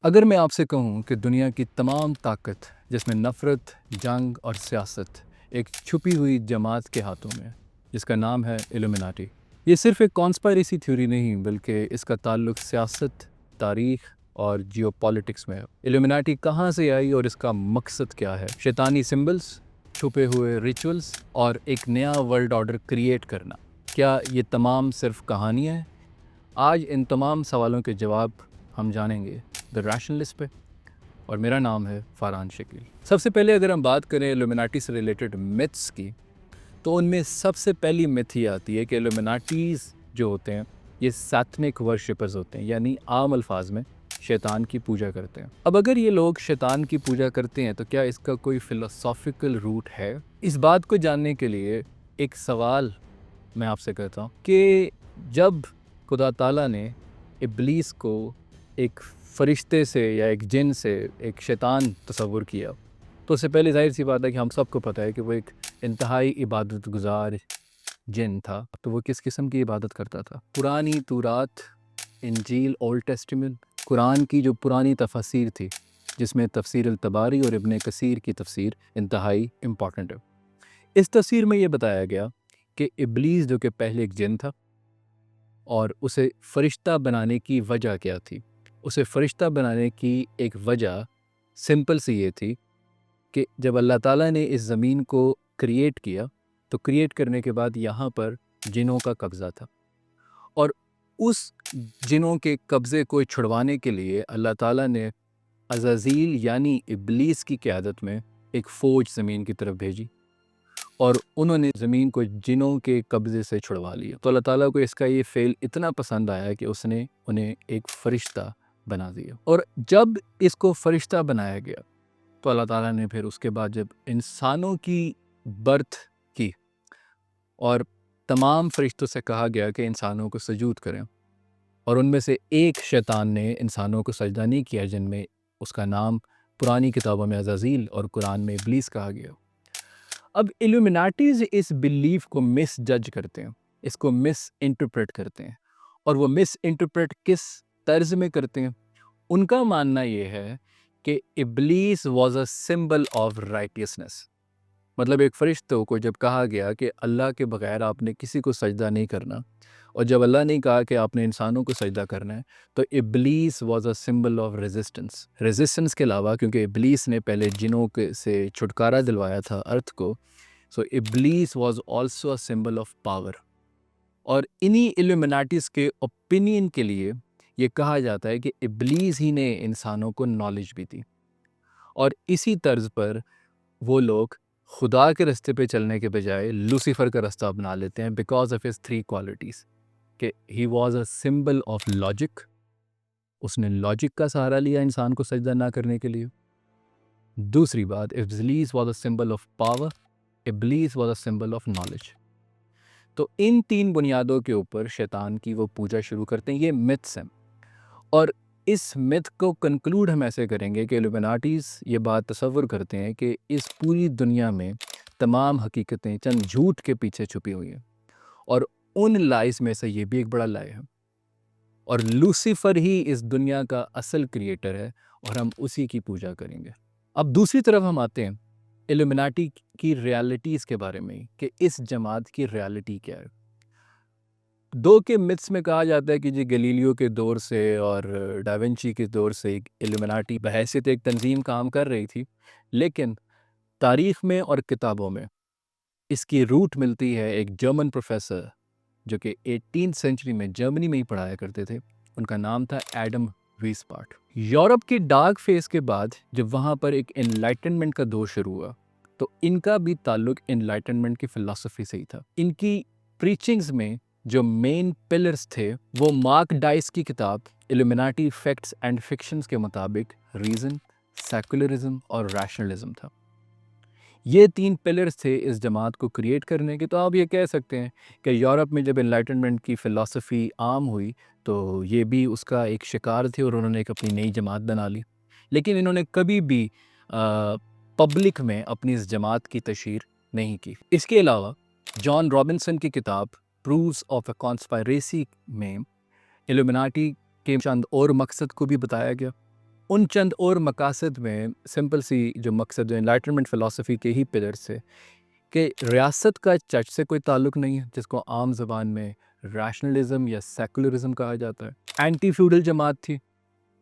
اگر میں آپ سے کہوں کہ دنیا کی تمام طاقت جس میں نفرت، جنگ اور سیاست ایک چھپی ہوئی جماعت کے ہاتھوں میں ہے جس کا نام ہے ایلومیناٹی، یہ صرف ایک کانسپائریسی تھیوری نہیں بلکہ اس کا تعلق سیاست، تاریخ اور جیو پالیٹکس میں ہے۔ ایلومیناٹی کہاں سے آئی اور اس کا مقصد کیا ہے؟ شیطانی سمبلز، چھپے ہوئے ریچولز اور ایک نیا ورلڈ آرڈر کریٹ کرنا، کیا یہ تمام صرف کہانیاں ہیں؟ آج ان تمام سوالوں کے جواب ہم جانیں گے دی ریشنلسٹ پہ، اور میرا نام ہے فاران شکیل۔ سب سے پہلے اگر ہم بات کریں ایلومیناٹی سے ریلیٹڈ متھس کی، تو ان میں سب سے پہلی متھ یہ آتی ہے کہ ایلومیناٹیز جو ہوتے ہیں یہ سیتنک ورشپرز ہوتے ہیں، یعنی عام الفاظ میں شیطان کی پوجا کرتے ہیں۔ اب اگر یہ لوگ شیطان کی پوجا کرتے ہیں تو کیا اس کا کوئی فلسافیکل روٹ ہے؟ اس بات کو جاننے کے لیے ایک سوال میں آپ سے کرتا ہوں کہ جب خدا تعالیٰ نے ابلیس کو ایک فرشتے سے یا ایک جن سے ایک شیطان تصور کیا، تو اس سے پہلے ظاہر سی بات ہے کہ ہم سب کو پتہ ہے کہ وہ ایک انتہائی عبادت گزار جن تھا۔ تو وہ کس قسم کی عبادت کرتا تھا؟ پرانی تورات، انجیل، اولڈ ٹیسٹیمنٹ، قرآن کی جو پرانی تفاسیر تھی جس میں تفسیر الطباری اور ابن کثیر کی تفسیر انتہائی امپورٹنٹ ہے۔ اس تفسیر میں یہ بتایا گیا کہ ابلیس جو کہ پہلے ایک جن تھا اور اسے فرشتہ بنانے کی وجہ کیا تھی؟ اسے فرشتہ بنانے کی ایک وجہ سمپل سی یہ تھی کہ جب اللہ تعالیٰ نے اس زمین کو کریٹ کیا تو کریٹ کرنے کے بعد یہاں پر جنوں کا قبضہ تھا، اور اس جنوں کے قبضے کو چھڑوانے کے لیے اللہ تعالیٰ نے عزازیل یعنی ابلیس کی قیادت میں ایک فوج زمین کی طرف بھیجی، اور انہوں نے زمین کو جنوں کے قبضے سے چھڑوا لیا۔ تو اللہ تعالیٰ کو اس کا یہ فعل اتنا پسند آیا کہ اس نے انہیں ایک فرشتہ بنا دیا، اور جب اس کو فرشتہ بنایا گیا تو اللہ تعالیٰ نے پھر اس کے بعد جب انسانوں کی برتھ کی اور تمام فرشتوں سے کہا گیا کہ انسانوں کو سجود کریں، اور ان میں سے ایک شیطان نے انسانوں کو سجدہ نہیں کیا جن میں اس کا نام پرانی کتابوں میں عزازیل اور قرآن میں ابلیس کہا گیا۔ اب ایلومیناٹیز اس بلیف کو مس جج کرتے ہیں، اس کو مس انٹرپریٹ کرتے ہیں، اور وہ مس انٹرپریٹ کس طرز میں کرتے ہیں؟ ان کا ماننا یہ ہے کہ ابلیس was a symbol of righteousness, مطلب ایک فرشتوں کو جب کہا گیا کہ اللہ کے بغیر آپ نے کسی کو سجدہ نہیں کرنا، اور جب اللہ نے کہا کہ آپ نے انسانوں کو سجدہ کرنا ہے، تو ابلیس was a symbol of resistance کے علاوہ کیونکہ ابلیس نے پہلے جنوں سے چھٹکارا دلوایا تھا ارتھ کو، سو ابلیس was also a symbol of power. اور انہی ایلومیناٹیز کے اوپینین کے لیے یہ کہا جاتا ہے کہ ابلیس ہی نے انسانوں کو نالج بھی دی، اور اسی طرز پر وہ لوگ خدا کے رستے پہ چلنے کے بجائے لوسیفر کا رستہ اپنا لیتے ہیں بیکاز آف ہز 3 کوالٹیز، کہ he was a symbol of logic, اس نے لاجک کا سہارا لیا انسان کو سجدہ نہ کرنے کے لیے۔ دوسری بات، ابلیس was a symbol of power, ابلیس was a symbol of knowledge. تو ان 3 بنیادوں کے اوپر شیطان کی وہ پوجا شروع کرتے ہیں۔ یہ متھس ہیں، اور اس متھ کو کنکلوڈ ہم ایسے کریں گے کہ ایلومیناٹیز یہ بات تصور کرتے ہیں کہ اس پوری دنیا میں تمام حقیقتیں چند جھوٹ کے پیچھے چھپی ہوئی ہیں، اور ان لائز میں سے یہ بھی ایک بڑا لائے ہے، اور لوسیفر ہی اس دنیا کا اصل کریٹر ہے، اور ہم اسی کی پوجا کریں گے۔ اب دوسری طرف ہم آتے ہیں ایلومیناٹی کی ریالٹیز کے بارے میں کہ اس جماعت کی ریالٹی کیا ہے۔ 2 کے متھس میں کہا جاتا ہے کہ جی گلیلیو کے دور سے اور ڈاونچی کے دور سے ایک ایلومیناٹی بحیثیت ایک تنظیم کام کر رہی تھی، لیکن تاریخ میں اور کتابوں میں اس کی روٹ ملتی ہے ایک جرمن پروفیسر جو کہ 18 سینچری میں جرمنی میں ہی پڑھایا کرتے تھے، ان کا نام تھا ایڈم ویسپارٹ۔ یورپ کے ڈارک فیز کے بعد جب وہاں پر ایک انلائٹنمنٹ کا دور شروع ہوا تو ان کا بھی تعلق انلائٹنمنٹ کی فلسفی سے ہی تھا۔ ان کی پریچنگز میں جو مین پلرز تھے وہ مارک ڈائس کی کتاب ایلومیناٹی فیکٹس اینڈ فکشنز کے مطابق ریزن، سیکولرزم اور ریشنلزم تھا۔ یہ 3 پلرز تھے اس جماعت کو کریٹ کرنے کے۔ تو آپ یہ کہہ سکتے ہیں کہ یورپ میں جب انلائٹنمنٹ کی فلسفی عام ہوئی تو یہ بھی اس کا ایک شکار تھے اور انہوں نے ایک اپنی نئی جماعت بنا لی، لیکن انہوں نے کبھی بھی پبلک میں اپنی اس جماعت کی تشہیر نہیں کی۔ اس کے علاوہ جان رابنسن کی کتاب پروفز آف اے کانسپائریسی میں ایلومیناٹی کے چند اور مقصد کو بھی بتایا گیا، ان چند اور مقاصد میں سمپل سی جو مقصد جو انلائٹنمنٹ فلسفی کے ہی پلرز سے کہ ریاست کا چرچ سے کوئی تعلق نہیں ہے، جس کو عام زبان میں ریشنلزم یا سیکولرزم کہا جاتا ہے. اینٹی فیوڈل جماعت تھی،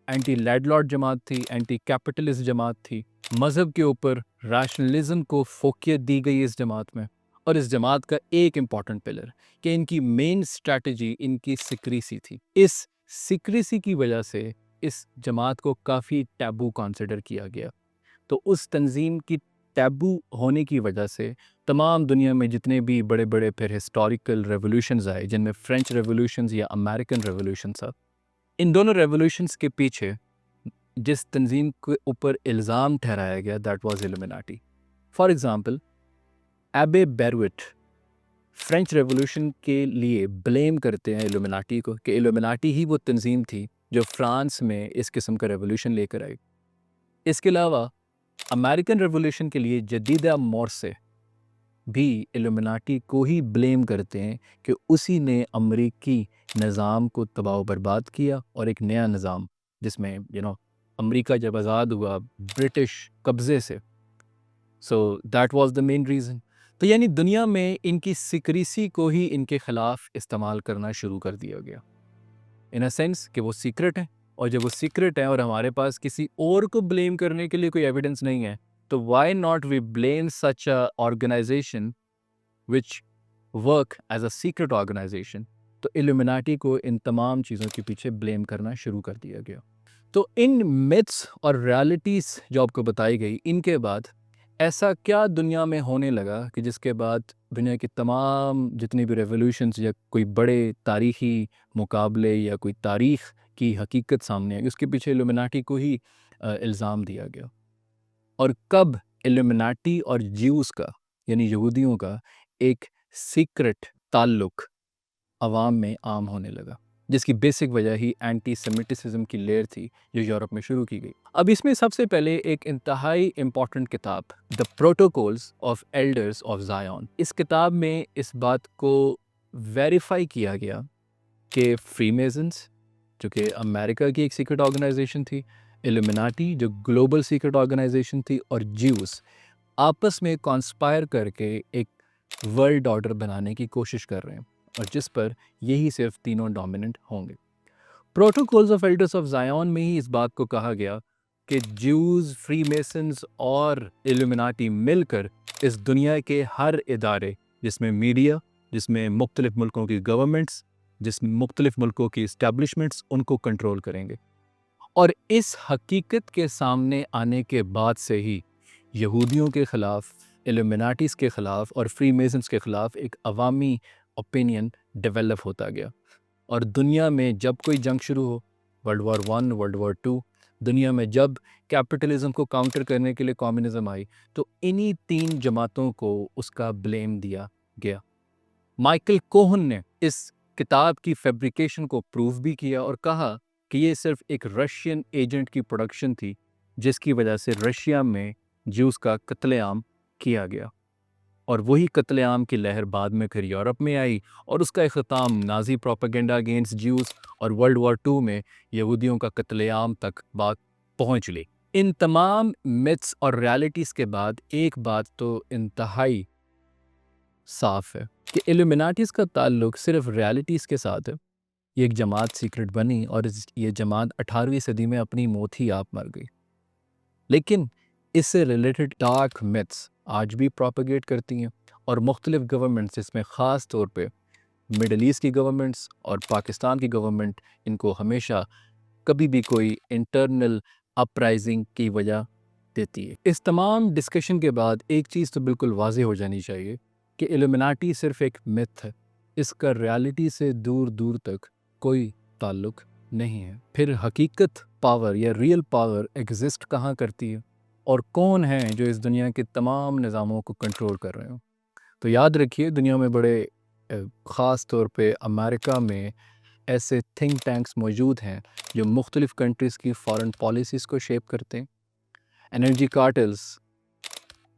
اینٹی لیڈ لارڈ جماعت تھی، اینٹی کیپٹلسٹ جماعت تھی. مذہب کے اوپر ریشنلزم کو فوقیت دی گئی اس جماعت میں. اور اس جماعت کا ایک امپورٹنٹ پلر کہ ان کی مین اسٹریٹجی ان کی سیکریسی تھی. اس سیکریسی کی وجہ سے اس جماعت کو کافی ٹیبو کنسیڈر کیا گیا. تو اس تنظیم کی ٹیبو ہونے کی وجہ سے تمام دنیا میں جتنے بھی بڑے بڑے پھر ہسٹوریکل ریولوشنز آئے، جن میں فرینچ ریولوشنز یا امریکن ریولوشن تھا، ان دونوں ریولوشنز کے پیچھے جس تنظیم کے اوپر الزام ٹھہرایا گیا that was Illuminati. For example Abbe Barruel French revolution کے لیے بلیم کرتے ہیں ایلومیناٹی کو کہ ایلومیناٹی ہی وہ تنظیم تھی جو فرانس میں اس قسم کا ریولوشن لے کر آئی. اس کے علاوہ امریکن ریولوشن کے لیے جدیدہ مورسے بھی ایلومیناٹی کو ہی بلیم کرتے ہیں کہ اسی نے امریکی نظام کو تباہ و برباد کیا اور ایک نیا نظام جس میں امریکہ جب آزاد ہوا برٹش قبضے سے، so that was the main reason. تو یعنی دنیا میں ان کی سیکریسی کو ہی ان کے خلاف استعمال کرنا شروع کر دیا گیا، ان اے سینس کہ وہ سیکرٹ ہے، اور جب وہ سیکرٹ ہے اور ہمارے پاس کسی اور کو بلیم کرنے کے لیے کوئی ایویڈنس نہیں ہے، تو why not we blame such a organisation which work as a secret organisation. تو ایلومیناٹی کو ان تمام چیزوں کے پیچھے بلیم کرنا شروع کر دیا گیا. تو ان میتھس اور ریالٹیز جو آپ کو بتائی گئی، ان کے بعد ایسا کیا دنیا میں ہونے لگا کہ جس کے بعد دنیا کی تمام جتنی بھی ریولوشنز یا کوئی بڑے تاریخی مقابلے یا کوئی تاریخ کی حقیقت سامنے آئی، اس کے پیچھے ایلومیناٹی کو ہی الزام دیا گیا. اور کب ایلومیناٹی اور جیوز کا یعنی یہودیوں کا ایک سیکرٹ تعلق عوام میں عام ہونے لگا، جس کی بیسک وجہ ہی اینٹی سیمیٹسزم کی لہر تھی جو یورپ میں شروع کی گئی. اب اس میں سب سے پہلے ایک انتہائی امپورٹنٹ کتاب دا پروٹوکولز آف ایلڈرز آف زائون، اس کتاب میں اس بات کو ویریفائی کیا گیا کہ فری میزنز جو کہ امریکہ کی ایک سیکرٹ آرگنائزیشن تھی، ایلومیناٹی جو گلوبل سیکرٹ آرگنائزیشن تھی، اور جیوز آپس میں کانسپائر کر کے ایک ورلڈ آرڈر بنانے کی کوشش کر رہے ہیں، اور جس پر یہی صرف تینوں ڈومیننٹ ہوں گے. پروٹوکولز آف ایلڈرز آف زائون میں ہی اس بات کو کہا گیا کہ جیوز، فری میسنز اور ایلومیناٹی مل کر اس دنیا کے ہر ادارے، جس میں میڈیا، جس میں مختلف ملکوں کی گورنمنٹس، جس میں مختلف ملکوں کی اسٹیبلشمنٹس، ان کو کنٹرول کریں گے. اور اس حقیقت کے سامنے آنے کے بعد سے ہی یہودیوں کے خلاف، ایلومیناٹیز کے خلاف اور فری میسنز کے خلاف ایک عوامی اوپینین ڈیولپ ہوتا گیا. اور دنیا میں جب کوئی جنگ شروع ہو، ورلڈ وار 1، ورلڈ وار 2، دنیا میں جب کیپٹلزم کو کاؤنٹر کرنے کے لیے کمیونزم آئی، تو انہی تین جماعتوں کو اس کا بلیم دیا گیا. مائیکل کوہن نے اس کتاب کی فیبریکیشن کو پروف بھی کیا اور کہا کہ یہ صرف ایک رشین ایجنٹ کی پروڈکشن تھی، جس کی وجہ سے رشیا میں جیوز کا قتل عام کیا گیا. اور وہی قتل عام کی لہر بعد میں پھر یورپ میں آئی، اور اس کا اختتام نازی پروپیگنڈا اگینسٹ جیوز اور ورلڈ وار 2 میں یہودیوں کا قتل عام تک بات پہنچ لی. ان تمام میتھس اور ریالٹیز کے بعد ایک بات تو انتہائی صاف ہے کہ ایلومیناٹیز کا تعلق صرف ریالٹیز کے ساتھ ہے. یہ ایک جماعت سیکرٹ بنی اور یہ جماعت 18ویں صدی میں اپنی موت ہی آپ مر گئی. لیکن اس سے ریلیٹڈ ڈارک میتھس آج بھی پروپیگیٹ کرتی ہیں، اور مختلف گورنمنٹس، جس میں خاص طور پہ مڈل ایسٹ کی گورنمنٹس اور پاکستان کی گورنمنٹ، ان کو ہمیشہ کبھی بھی کوئی انٹرنل اپرائزنگ کی وجہ دیتی ہے. اس تمام ڈسکشن کے بعد ایک چیز تو بالکل واضح ہو جانی چاہیے کہ ایلومیناٹی صرف ایک میتھ ہے، اس کا ریالٹی سے دور دور تک کوئی تعلق نہیں ہے. پھر حقیقت پاور یا ریئل پاور ایگزسٹ کہاں کرتی ہے، اور کون ہیں جو اس دنیا کے تمام نظاموں کو کنٹرول کر رہے ہوں. تو یاد رکھیے، دنیا میں بڑے خاص طور پہ امریکہ میں ایسے تھنک ٹینکس موجود ہیں جو مختلف کنٹریز کی فارن پالیسیز کو شیپ کرتے ہیں. انرجی کارٹلز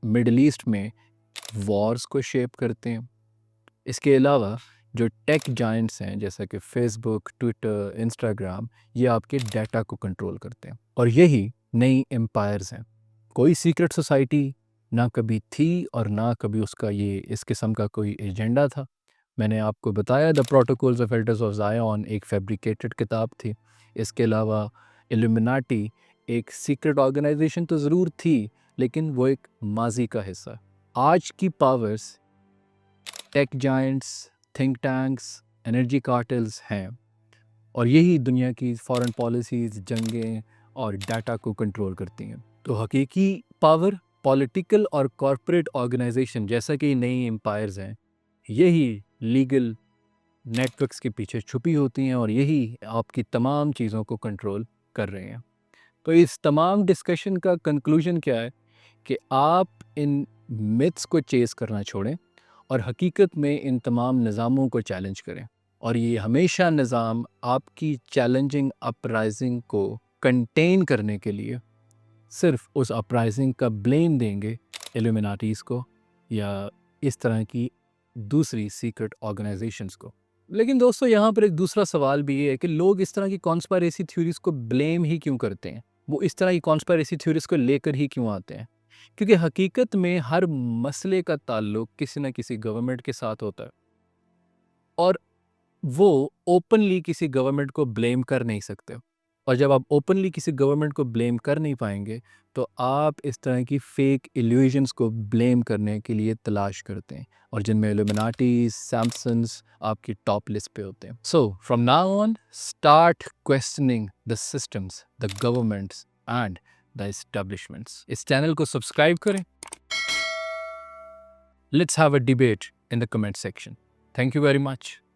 مڈل ایسٹ میں وارز کو شیپ کرتے ہیں. اس کے علاوہ جو ٹیک جائنٹس ہیں جیسا کہ فیس بک، ٹویٹر، انسٹاگرام، یہ آپ کے ڈیٹا کو کنٹرول کرتے ہیں، اور یہی نئی امپائرز ہیں۔ کوئی سیکرٹ سوسائٹی نہ کبھی تھی اور نہ کبھی اس قسم کا کوئی ایجنڈا تھا۔ میں نے آپ کو بتایا دا پروٹوکولز آف ایلڈرز آف زائون ایک فیبریکیٹڈ کتاب تھی۔ اس کے علاوہ ایلومیناٹی ایک سیکرٹ آرگنائزیشن تو ضرور تھی، لیکن وہ ایک ماضی کا حصہ۔ آج کی powers tech giants, think tanks, energy cartels ہیں، اور یہی دنیا کی فارن پالیسیز، جنگیں اور ڈیٹا کو کنٹرول کرتی ہیں۔ تو حقیقی پاور پولیٹیکل اور کارپوریٹ آرگنائزیشن جیسا کہ نئی امپائرز ہیں، یہی لیگل نیٹ ورکس کے پیچھے چھپی ہوتی ہیں، اور یہی آپ کی تمام چیزوں کو کنٹرول کر رہے ہیں۔ تو اس تمام ڈسکشن کا کنکلوژن کیا ہے کہ آپ ان متس کو چیز کرنا چھوڑیں اور حقیقت میں ان تمام نظاموں کو چیلنج کریں، اور یہ ہمیشہ نظام آپ کی چیلنجنگ اپرائزنگ کو کنٹین کرنے کے لیے صرف اس اپرائزنگ کا بلیم دیں گے ایلومیناٹیز کو یا اس طرح کی دوسری سیکرٹ آرگنائزیشنز کو۔ لیکن دوستو، یہاں پر ایک دوسرا سوال بھی یہ ہے کہ لوگ اس طرح کی کانسپائریسی تھیوریز کو بلیم ہی کیوں کرتے ہیں؟ وہ اس طرح کی کانسپائریسی تھیوریز کو لے کر ہی کیوں آتے ہیں؟ کیونکہ حقیقت میں ہر مسئلے کا تعلق کسی نہ کسی گورنمنٹ کے ساتھ ہوتا ہے، اور وہ اوپنلی کسی گورنمنٹ کو بلیم کر نہیں سکتے، اور جب آپ اوپنلی کسی گورنمنٹ کو بلیم کر نہیں پائیں گے تو آپ اس طرح کی فیک ایلیوژنس کو بلیم کرنے کے لیے تلاش کرتے ہیں، اور جن میں ایلومیناٹیز، سیمسنز آپ کی ٹاپ لسٹ پہ ہوتے ہیں۔ So from now on start questioning the systems, the governments and the establishments. اس چینل کو سبسکرائب کریں۔ Let's have a debate in the comment section. Thank you very much.